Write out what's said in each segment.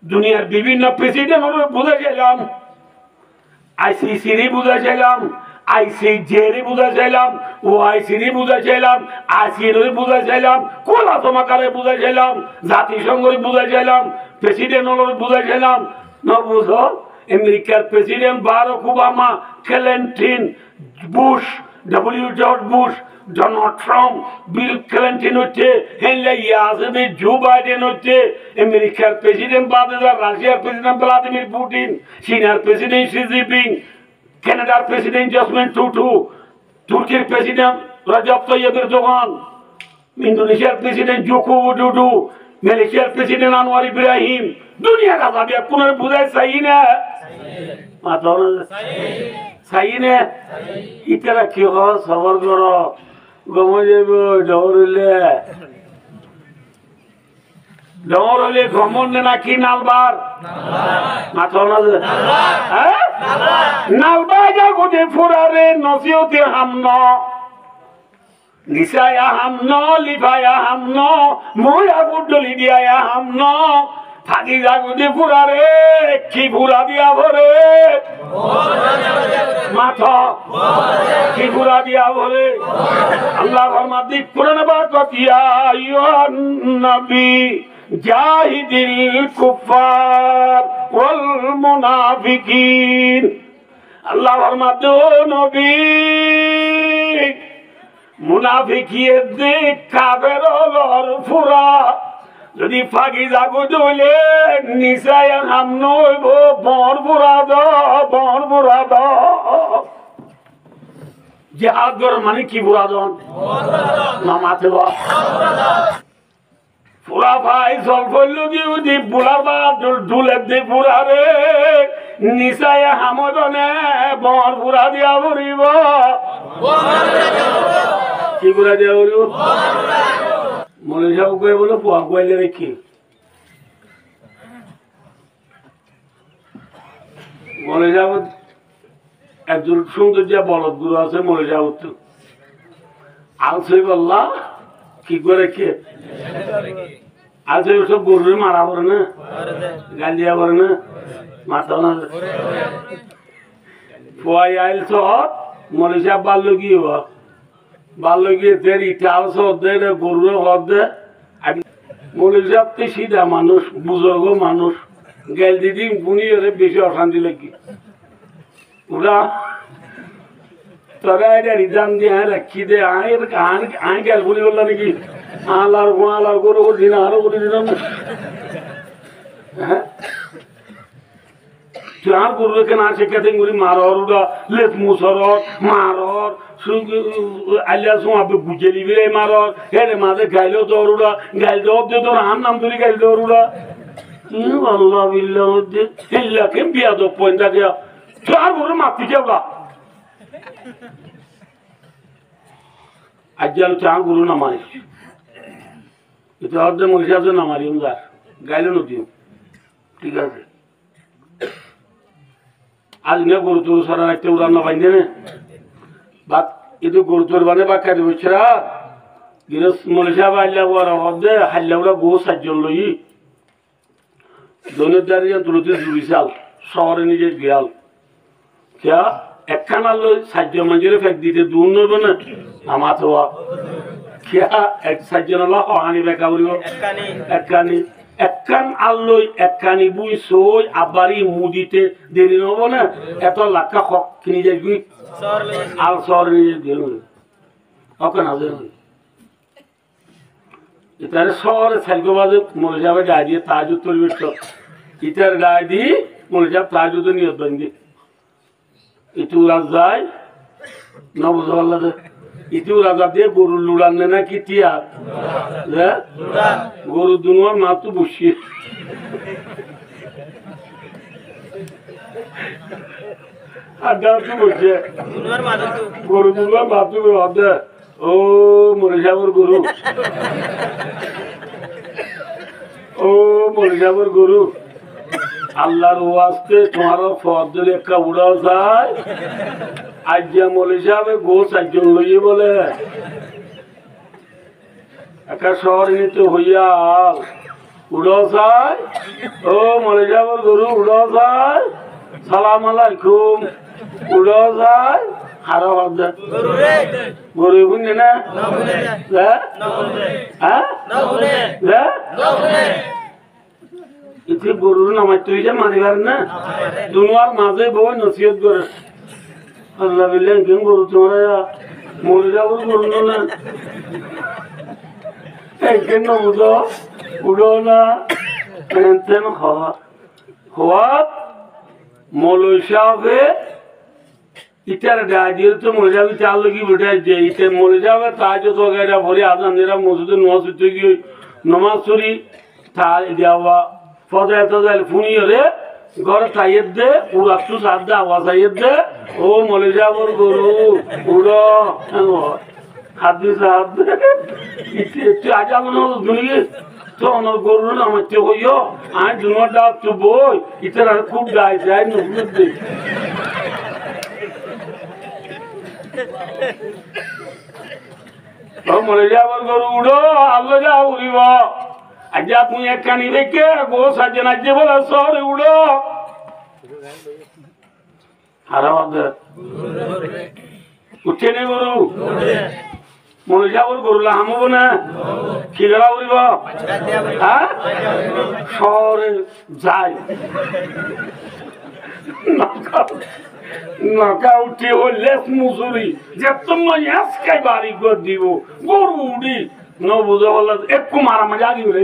দুনিয়ার বিভিন্ন প্রেসিডেন্ট বুঝাইছিলাম, আইসিসি বুঝাইছিলাম, আইসিজে বুঝাইছিলাম, ওআইসি বুঝাইছিলাম, আসির বুঝাইছিলাম, কোলা তোমাকারে বুঝাইছিলাম, জাতিসংঘ বুঝাইছিলাম, প্রেসিডেন্ট বুঝাইছিলাম। ন বুঝো আমেরিকার president Barack Obama, Clinton, Bush, George Bush, Donald Trump, Bill Clinton হচ্ছে, জো বাইডেন হচ্ছে আমেরিকার প্রেসিডেন্ট, রাশিয়ার প্রেসিডেন্ট ভ্লাদিমির পুতিন, চীনার প্রেসিডেন্ট শি জিনপিং, কানাডার প্রেসিডেন্ট জসমিন টুটু, তুর্কির প্রেসিডেন্ট রজব তাইয়িব এরদোগান, ইন্দোনেশিয়ার প্রেসিডেন্ট জোকো উইদোদো, মালয়েশিয়ার প্রেসিডেন্ট আনোয়ার ইব্রাহিম। দুনিয়া গাজাবি কোন বুঝায় চাই না, মাত্র চাই না। ইতারা কি হয় সবর কর গমে যাব ডরলে ডর হলে গমন নাকি নালবার মাথা না নালবা জাগুতে ফুরারে নসিওতে হামন নিসায়া হামন লিফায়া হামন ময়া গুডলি দিয়া হামন থাকি জাগুতে ফুরারে কি ফুরা দিয়া ভরে মাথা কি ফুরা দিয়া ভরে। আল্লাহ ফরমাতি কোরআন বাত ইয়া আইয়ুহান নবী জাহিদিল কুফার ওয়াল মুনাফিকিন। আল্লাহ ফরমাতো নবী মুনাফিকিয়ে কাফেরর ফুরা যদি ফাঁকি জাগো দলে নিসায় হাম নইব বর বুড়া বর বুড়া জিহাদ কর মানে কি বুড়া দন মামাতে বা পুরা ভাই জল ফলু দি বুড়া বা ডুলে দি বুড়া রে নিসায় হামদনে বর বুড়া দিয়া বুড়িব কি বুড়া দিয়া বুড়িব মনে যাও কে বলে পোয়া কইলে রেখি মনে যাও একজন সুন্দর যে বলদ গুরু আছে মনে যাও তো আলসে বললা কি করে কে আলসে সব গরু মারা পড়ে না গালিয়া পড়ে না মাথা না পোয়াই আইল সব মনে সাহেব বাল্য কি হওয়া বাল্য গিয়ে দেরি চাল সর্দে গরুর হর্দে মনে সাহেব তো সিধা মানুষ বুজুর্গ মানুষ গেল দিদি বুনি বেশি অশান্তি লাগি ওরা তোরা এটা রিজার্ভ দিয়ে রাখি দে আই গেল বলি বললো নাকি আলার আলার গরু করে দিন আরো করে দিলাম হ্যাঁ তুই আর গরু রেখে না শেখাতে করি মারর ওরা লেপ মুসরর মারর আলিয়া আপনি বুঝে দিবি রে মারর হেরে মাঝে গাইলেও তোর ওরা গাইল দেওয়া তোর আর নাম ধরে গাইল দেওয়ার ওরা আল্লাহ বিল্লাহ মধ্যে হেল্লাকে বিয়া দো পয়েন্টা দেওয়া তুই আর গরু মারতি কে ওরা আজ আর চা গরু না মারিস এটা অর্ধে মহিষা না মারি উদার গাইলে নদীও ঠিক আছে আজ না গরু তোর সারা রাখতে উড়ান না বাইন্দে না বা ಇದು ಗುರುತೂರ್ ಬಂದೆ ಬಾಕಿ ಬಿಚ್ಚರ ಗಿರಸ್ ಮನುಷ್ಯ ಬಾಲ್ಯ ಹೊದ್ದೆ হাল্লা গো সাতজন লই দোনদারি তুলতে জুড়িসাল শহরে নিজে গিয়াল কিয়া একখানা লই সাতজন মঞ্জিরে ফেক দিতে দূর নব না আমাতো কিয়া এক সাতজন লা হানি বেকা বলিব একখানি একখান আল্লই একখানি বুই সই আবারি মুদিতে দেরি নব না এত লাখা হক কিনি যাই গুই আল শহরে নিজে গেল ওকে না দেন ইতার শহরে সাইকো বাজে মলজাবে গাড়ি দিয়ে তাজুদ তৈরি করত ইতার গাড়ি দিয়ে মলজাব তাজুদ নিয়ত বন্দি ইতু রাজায় নবজ আল্লাহ ইতু রাজা দিয়ে গরু লুড়ান না কি টিয়া গরু দুনোর মাতু বসিয়ে বসে গরু দুনোর মাতু হবে ও মরিসাবর গরু ও মরিসাবর গরু আল্লাহর ওয়াস্তে তোমার ফজল একটা উড়াও যায় আজ যে মরিসাবে গোস একজন লইয়ে বলে একটা শহর নিতে হইয়া উড়ো চাই ও মরে যাবার গরু উড়ো চাই সালাম আলাইকুম উড়ো চাই হারা বাদ গরু বুঝে না ইতি গরুর নামাজ তুই যে মারিবার না দুনিয়ার মাঝে বই নসিহত করে আল্লাহ বিল্লাহ কেন গরু তোমরা মরে যাবার গরু না কেন উড়ো উড়ো না তেন হওয়া মৌলই সাহেবে ইটার গাড়ির তো মরে যাবে চাল কি বেটা যে ইতে মরে যাবে তাই তো গাড়িটা ভরে আজান এরা মসজিদে নামাজ পড়তে গিয়ে নামাজ পড়ি তাই দেওয়া ফজা টজাইল ফুনিয়ে রে ঘরে তাইয়ের দে উড়াচ্ছু সার দে আওয়াজ আইয়ের দে ও মরে যাবর গরু উড়ো হাত দিয়ে হাত দে তুই আজ মনে হল দুনিয়ে তো আমার গরু না আমার চে হইও আমি দুনোর ডাব তো বই ইতার আর খুব গায়ে যায় নজর দে মরে যাবার গরু উড়ো আল্লাহ যা উড়িব আজ আপনি একখানি রেখে গো সাজে নাচে বলে শহরে উড়ো হারা উঠে নে গরু মরে যাবার গরু লাহামব না কি গেলা উড়িব হ্যাঁ শহরে যায় নকা উঠে ও লেস মুসুরি যে তোমার আজকে বাড়ি করে দিব গরু উড়ি ন বুঝে বলল একটু মারা মজা দিব রে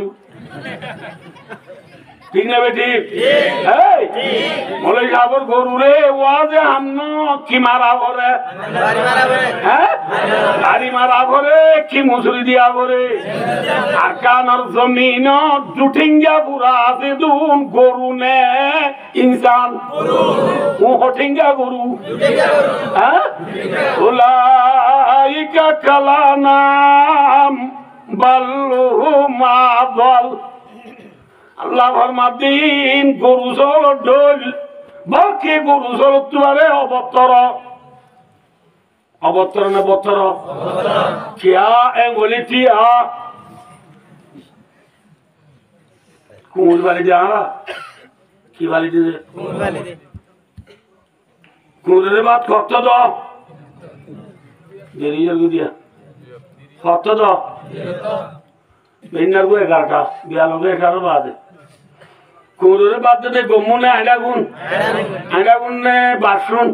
ঠিক না ঠিক বলে যাবর গরু রে ওয়াজে হামন কি মারা ভরে হ্যাঁ গাড়ি মারা ভরে কি মুসুরি দিয়া ভরে আর কানর জমিন জুঠিঙ্গা পুরা আছে দুন গরু নে ইনসান ও হঠিঙ্গা গরু হ্যাঁ উলাইকা কালানাম বাল্লুহুমা দল আল্লাহ ফরমাদিন গরু চল ঢোল বাকি গরু চল তোমারে অবতর না বতর কিয়া এঙ্গলি টিয়া কুমুর বাড়ি যা কি বাড়ি দিয়ে কুমুরের বাদ কত দ দেরি দিয়া কত দ বেনার গো 11টা 11 বাজে কুমুরের বাদ দে গমুনে আইডা গুন নে বাসুন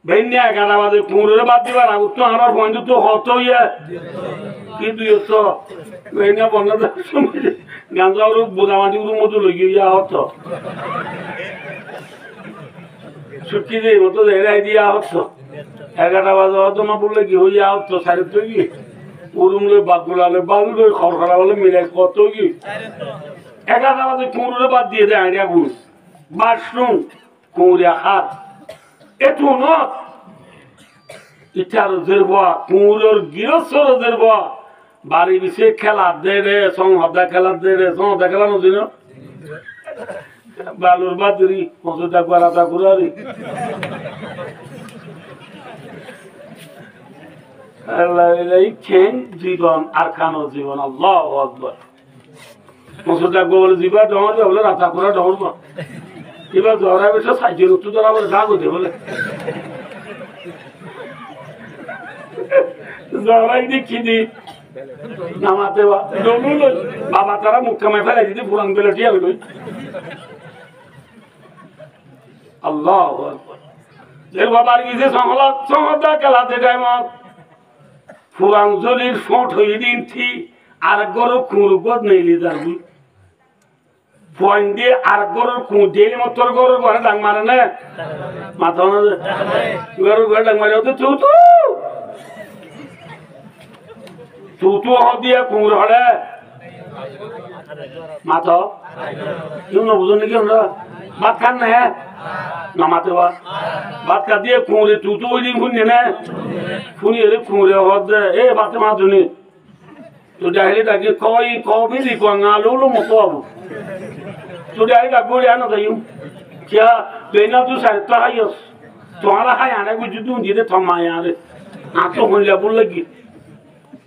বেন্যা 11 বাজে কুমুরের বাদ দিবার আগ তো আমার বন্ধু তো হত ইয়া কি তুই তো বেন্যা বন্ধ গাঞ্জার বোঝামাটি মতো লইয়া ইয়া হত ছুটি দিয়ে মতো এরাই দিয়া হত 11টা বাজে হতো না বললে কি হইয়া হতো সাড়ে তো কি উরুম লই বাগুলালে বালু খড়খড়া বলে মিলে কত কি 11টা বাজে কুমুরে বাদ দিয়ে দেয় আইডিয়া গুণ বাসুন কুমুরিয়া হাত এটু ন ইটার জেরবা কুমুরের গিরস্বর জেরবা বাড়ি বিছে খেলা দে রে সংহদা খেলা দে রে সংহদা খেলা নদিন বালুর বাদুরি মজুদা করাতা কুরারি জীবন আর খানো জীবন আল্লাহু আকবার মসুদা গোবর জীবা ডর বলে রাতা করে ডর এবার ধরা বেশি সাইজের উত্তর ধরা বলে গা গদে বলে ধরাই দেখি দি নামাতে বাবা তারা মুখ কামাই ফেলে দিতে পুরান বেলে টিয়া লই আল্লাহু আকবার এর বাবার গিয়ে সংহদা খেলাতে টাইম ফুরান জলির ফোট হয়ে দিন থি আর গরু কুঁড় নেইলি যাবি পয়েন্ট দিয়ে আর গরুর ডেলি মতর গরুর ঘরে ডাং মারে না মাথা গরুর ঘরে ডাং মারে তু দিয়া কুঁড় হরে মাথা কেউ না বুঝো নাকি আমরা ভাত খান না হ্যাঁ নামাতে ভাত খা দিয়ে কুঁড়ে তু ওই দিন শুনি না শুনি এলে কুঁড়ে হদ এ ভাতে মাতুনি তো ডাইলে ডাকি কই কবিলি কঙালুলো মতো হবো তো ডাইলে ডাকবো আনো যাই क्या बेना तू साइता है यस तुम्हारा है आने को जुदू जिधे थमाया रे आँखों में ले बोल लगी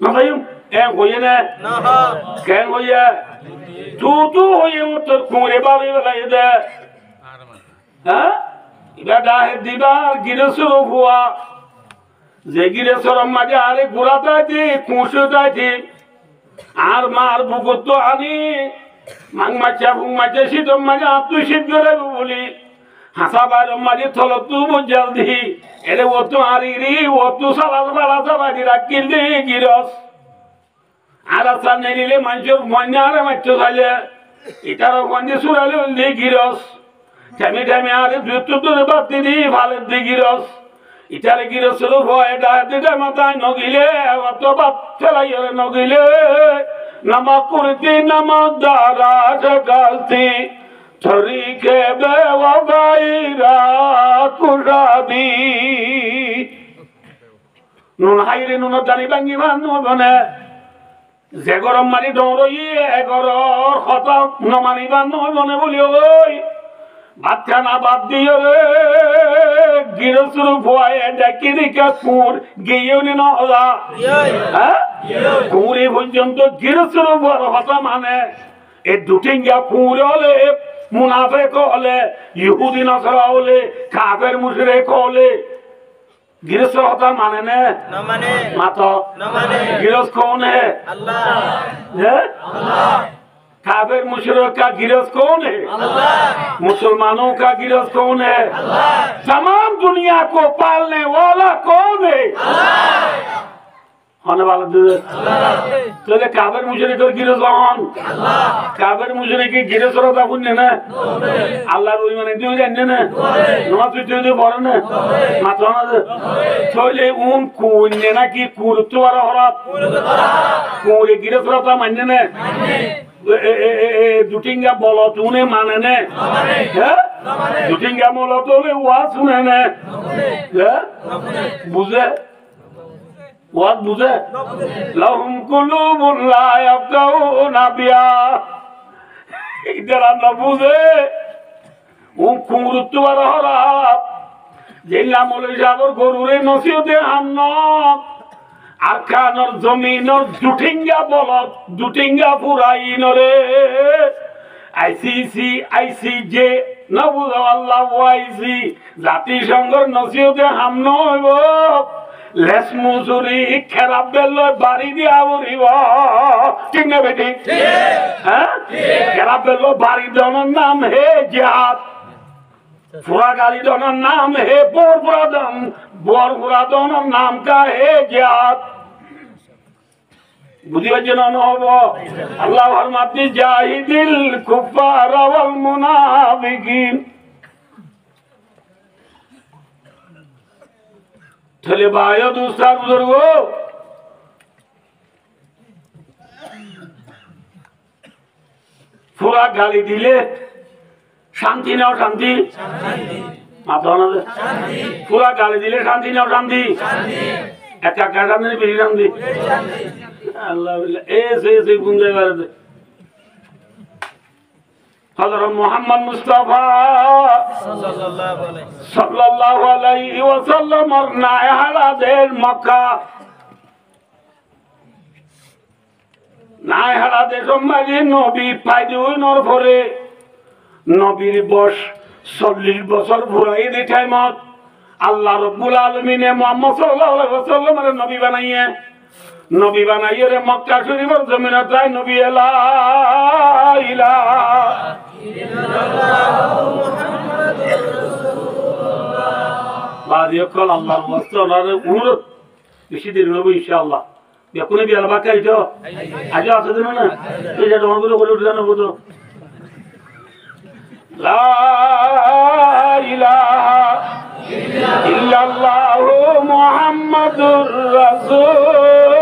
ना भाई এ হইয়ে না কেন হইয়া তু হইয়ে তোর কুঁড়ে বাবি বেলাই দে হ্যাঁ এবার ডাহে দিবা গিরেশ্বর ভুয়া যে গিরেশ্বর মাঝে আরে ঘোরা দাইছি কুঁসু দাইছি আর মার বুকুর তো আনি মাং মাছা বুং মাছে শীতম মাঝে তুই শীত করে বলি হাসা বাইরম মাঝে থল তু বুঝাল দি এরে ও তো আরি রি ও তো সালাদ বাড়াতে বাড়ি রাখিল দি গিরস আর আচ্ছা নেইলে মানুষের মন্যা আরে মারতে চাইলে এটারও গঞ্জে সুরালে দি গিরস ঠেমে ঠেমে আরে দুধ বাদ দি ভালের দি গিরস ইটারে গিরসের ভয় ডাহাতে মাথায় নগিলে অত বাদ ফেলাই নগিলে নামা করতে নামা দ্বারা গাছতি ছড়িকে বেওয়াইরা কুরাবি নুন হাইরে নুন জানি ভাঙ্গি বান্ধবনে যে গরম মারি দৌড়ই এগরর কথা নমানি বান্ধবনে বলি ওই বাচ্চা না বাদ দিও রে গিরসুর ভয় ডাকি দিকে কুর গিয়েও নি নলা হ্যাঁ কুড়ি পর্যন্ত গিরসুর বড় কথা মানে এই দুটিঙ্গা কুঁড়ে হলে মুনাফেক হলে ইহুদি নসরা হলে কাফের মুশরিক হলে গিরস কথা মানে না মাতো গিরস कौन है अल्लाह काफिर मुशरिक का गिरस कौन है मुसलमानों का गिरस कौन है तमाम दुनिया को पालने वाला कौन है होने वाला तो ये काफिर मुशरिक का गिरस कौन काफिर मुशरिक की गिरस होता कुछ नहीं ना अल्लाह रोई मने दियो जाने ना नमाज तुझे बोल ना मातो ना तो ये उन कुन्ने ना की कुर्तो वाला हो रहा कुरे गिरस होता मानने ना দুটিঙ্গা বলো তুনে মানে নে হ্যাঁ দুটিঙ্গা বলো তোলে ওয়া শুনে নে হ্যাঁ বুঝে ওয়া বুঝে লাহুম কুলুবুন লা ইয়াফকাহুনা বিহা ইদারা না বুঝে ও কুরুত্ব আর হরা জেলা মলে যাবর গরুরে নসিহতে হান্ন আরকানর জমিনর দুটিঙ্গা বলত দুটিঙ্গা ফুরাইনরে আইসিসি আইসিজে নবুল আল্লাহ ওয়াইসি জাতিসংঘর নসিহতে হামন হইব লেস মুজুরি খেরাপ বেলয় বাড়ি দিয়া বলিব ঠিক না বেটি হ্যাঁ খেরাপ বেলয় বাড়ি দেওয়ার নাম হে জিহাদ ফুরা গাড়ি দেওয়ার নাম হে বরপুরাদন বরপুরা দেওয়ার নাম কা হে জিহাদ বুঝিবার জন্য হব আল্লাহ ফরমাতে জাহিদিল কুফার ওয়াল মুনাফিকিন তাহলে ভাই ও দুস্তার বুজুর্গ ফুরা গালি দিলে শান্তি নাও শান্তি মাথা না ফুরা গালি দিলে শান্তি নাও শান্তি একটা কাটা নেই বেশি শান্তি আল্লাহ এসে গুঞ্জে বেড়াতে হযরত মুহাম্মদ মুস্তাফা সাল্লাল্লাহু আলাইহি ওয়াসাল্লাম নায়ে হালাদের মক্কা নায়ে হালাদের সম্মানে নবী পাইদু নর পরে নবীর বয়স 40 বছর পুরাই দি টাইমত আল্লাহ রাব্বুল আলামিনে মুহাম্মদ সাল্লাল্লাহু আলাইহি ওয়াসাল্লামের নবী বানাইয়ে রে মক্কা শরীফের জমিনে তাই নবী লা ইলাহা ইল্লাল্লাহু মুহাম্মাদুর রাসূলুল্লাহ বাদিয়াকাল আল্লাহর ওয়াসতানারে অনুরোধ বেশি দিন হবে ইনশাআল্লাহ দেখুন বিয়াল বাকাই তো আজ আছে দিন না এই যে তোমাগুলো করে উঠে জানো তো লা ইলাহা ইল্লাল্লাহু মুহাম্মাদুর রাসূলুল্লাহ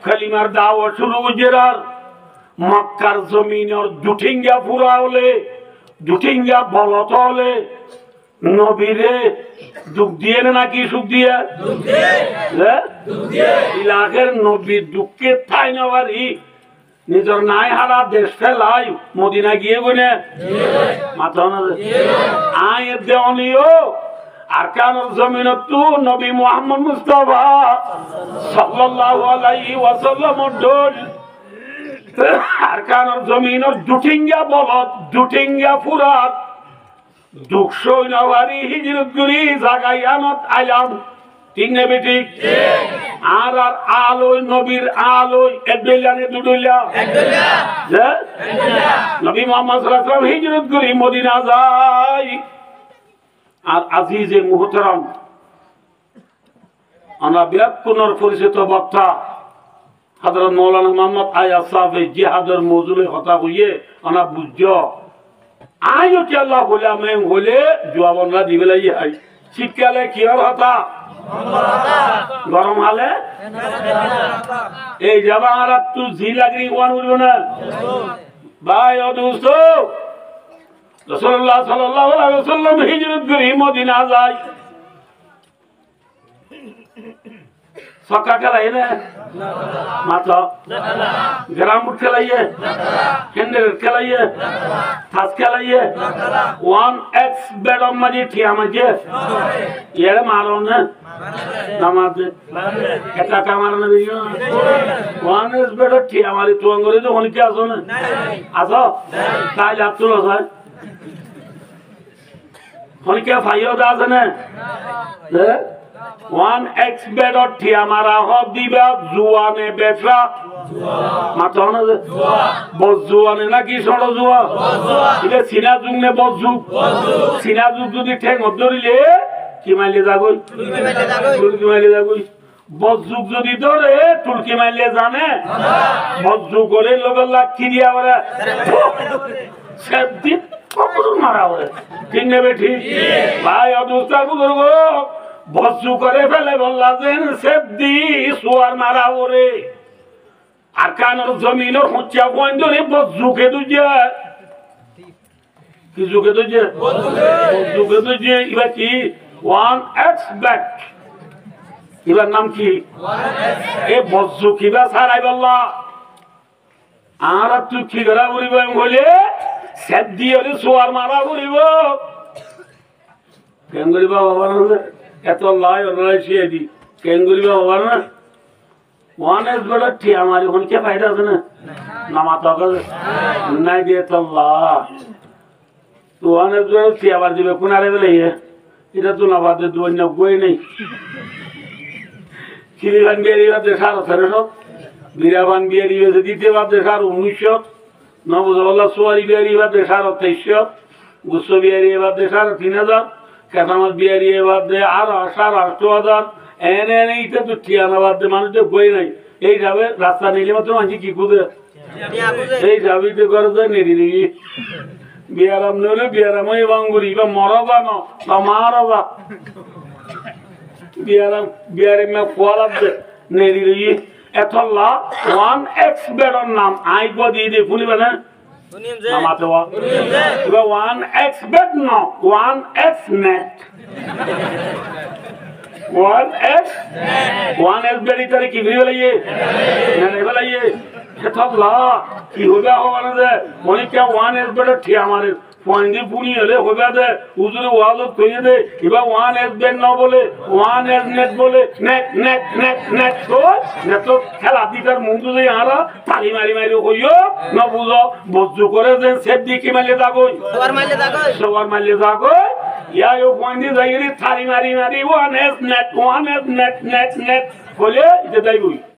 কালিমার দাওয়াত শুরু গুজরার মক্কার জমিনের দুটিঙ্গা পুরা হলে দুটিঙ্গা বলত হলে নবীরে দুঃখ দিয়ে নাকি সুখ দিয়ে ইলাকের নবীর দুঃখে ঠাই নেওয়ারই নিজের নাই হারা দেশ ফেলাই মদিনা গিয়ে গুনে মাথা আয় দেওয়ানিও আরকানুল জমিনতু নবী মুহাম্মদ মুস্তাফা সাল্লাল্লাহু আলাইহি ওয়াসাল্লাম দল আরকানুল জমিনত দুটিঙ্গা বলত দুটিঙ্গা ফুরাত 209 হিজরত করি জাগায়ানত আলাম ঠিক না বেটি আর আর আলোয় নবীর আলোয় একদলানে দুদলা নবী মুহাম্মদ সাল্লাল্লাহু আলাইহি ওয়াসাল্লাম হিজরত করি মদিনা যায় আর আজিজে মুহতারাম আমরা ব্যাপকনর পরিচিত বক্তা হযরত মাওলানা মুহাম্মদ আয়াত সাহেব জিহাদের মওজুলে কথা কইয়ে আমরা বুঝছো আয়ো কি আল্লাহ বলে আমি বলে জওয়াবনা দিবেলাই আই শীতকালে কি আর হতা গরম হলে এই যাবা আর তু জি লাগরি ওয়ান উড়বে না ভাই ও দোস্ত রাসূলুল্লাহ সাল্লাল্লাহু আলাইহি ওয়াসাল্লাম হিজরত করে মদিনা যায় সক্কা খেলায় না মাত্র গ্রাম খেলাইয়ে হ্যান্ডেল খেলাইয়ে থাস খেলাইয়ে 1x বেডম মাঝে ঠিয়া মাঝে এর মারো না নামাজে এটা কামার না দিও 1x বেড ঠিয়া মারি তো আঙ্গুরে তো হনি কি আসো না আসো তাই লাতুল হয় হনি কি ফাইও দা আছে না 1x বেড ঠিয়া মারা হব দিবা জুয়ানে বেফরা মাথা না বজুয়ানে নাকি সড় জুয়া এটা সিনা যুগ নে বজুগ সিনা যুগ যদি ঠেং ধরিলে কি মাইলে যাগই তুলকি মাইলে যাগই বজুগ যদি ধরে তুলকি মাইলে জানে বজুগ করে লগে লাঠি দিয়া বলে সেবদি কপড় মারা বলে ঠিক নেবে ঠিক ভাই অদুস্তার বুজুর্গ বজু করে ফেলে বললা যেন সেবদি সোয়ার মারা ওরে আরকানুল জমিনের হচ্ছা পয়েন্ট ধরে বজুকে দুজে কি যুগে দুজে বজুকে দুজে এবার কি 1x ব্যাক এবার নাম কি এ বজু কিবা সারাই বললা আর তুই কি করা করিব বলে সেবদি হলে সোয়ার মারা করিব কেন করিবা বাবা এত লাই রাশিয়া দি কেন করিবা বাবা না 1x বড় ঠি আমারে কোন কে ফায়দা আছে না নামাতা করে নাই দিয়ে তো আল্লাহ তো 1x বড় ঠি আবার দিবে কোনারে বলে এটা তো না বাদে দুই না কই নাই কিরিবান বিয়ারিবা দেখার আছে সব বিরাবান বিয়ারিবা দিতে বাদ দেখার 1900 নবজল্লাহ সোয়ারি বিয়ারিবা দেখার 2300 গুসো বিয়ারিবা দেখার 3000 কাতামাত বিয়ারি এবার দে আর 8,000 এনে এইটা তো ঠিয়ানা বাদ দে মানুষ তো বই নাই এই যাবে রাস্তা নিলে মাত্র মানুষ কি খুঁজে এই যাবিতে করে তো নেড়ি দিবি বিয়ারাম নইলে বিয়ারামই বাঙ্গুরি বা মরবা না মারবা বিয়ারাম বিয়ারিমে ফোয়ালাত দে নেড়ি দিবি এতলা 1x বেডর নাম আইব দিয়ে দে শুনিবা না নামাতেওয়া এবার 1x বেড ন 1x নেট 1x বেড ইতারে কি ভরি বলাইয়ে না নাই বলাইয়ে সেতলা কি হবে হওয়ার দে মনে কে 1x বেড ঠিয়া মারে পয়েন্টে পুনি হলে হবে দে উজুরে ওয়ালত কইয়ে দে এবার 1x বেড ন বলে 1x নেট বলে নেট নেট নেট নেট তো নেট তো খেলা দিটার মুখ দুই আরা তালি মারি মারি কইও না বুঝো বজ্জু করে দেন সেট দি কি মারলে দাগই সবার মারলে দাগই ইয়া ও পয়েন্টে যাইরে তালি মারি মারি 1x net net net net বলে এটা দাইবই